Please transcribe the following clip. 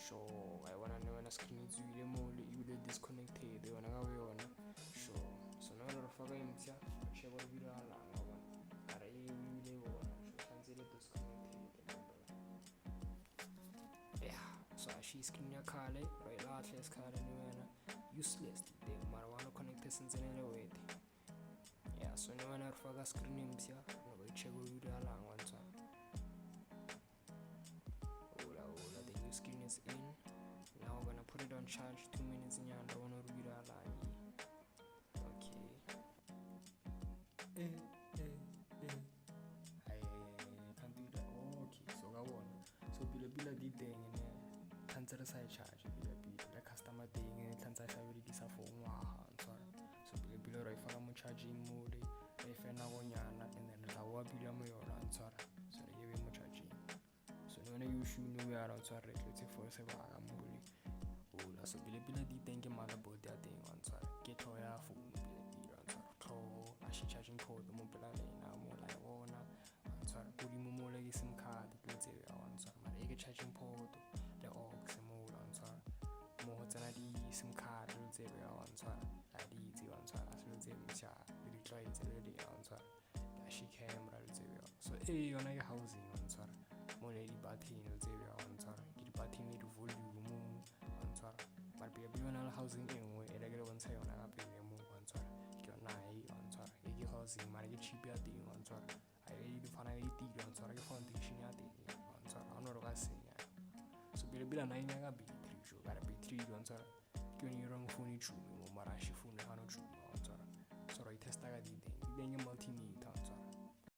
sure I wanna screen izwile mole ibile disconnected yona ngabe yona sure so now rofaka imtya chebo libila la ngoba ara ibile bona sure cancel disconnected yeah so she screen yakhale right lahle esikhale niwena useless thing mara wana connect esinzenele wethu yeah so niwena rofaka screen imtya ngoba chebo libila la ngwanza the new screen is in. Now we're gonna put it on charge 2 minutes in your don't want to read a line. Okay. I can't do that. Oh, okay, so go on. So bila di thing in cancel side charge bila the customer thing and cancel side with this phone so bila right for I'm charging mode if na wonyana and then the wa bila mo yona ntshwara so you be mo charging. So no you should know we are on sorry let's say for se ba muli ola so bile di thank motherboard ya thing on sorry get hoya phone bile on sorry to ashi charging port mo bela na mo la wona on sorry kudi mo le sim card let's say on sorry mara e charging port le aux mo on sorry mo tsana di sim card let's say on sorry la di tsi on sorry let's say msha di try tse le on sorry ashi camera let's say so yona ke housing on sorry mole di button o tsebe ya ntshwara ke di button le di volume o ntshwara but be yona housing engwe e le bontsha yona ka pele mo o ntshwara ke yona ai o ntshwara e ke housing mara ke cheap ya teng o ntshwara ai di fana le tiro o ntshwara ke foundation ya teng o ntshwara ha no re ka senya so bila na inya ka battery jo ka battery o ntshwara ke yona rong phone chumi mo mara shi phone ha no chumi o ntshwara so re testa ka di teng multimedia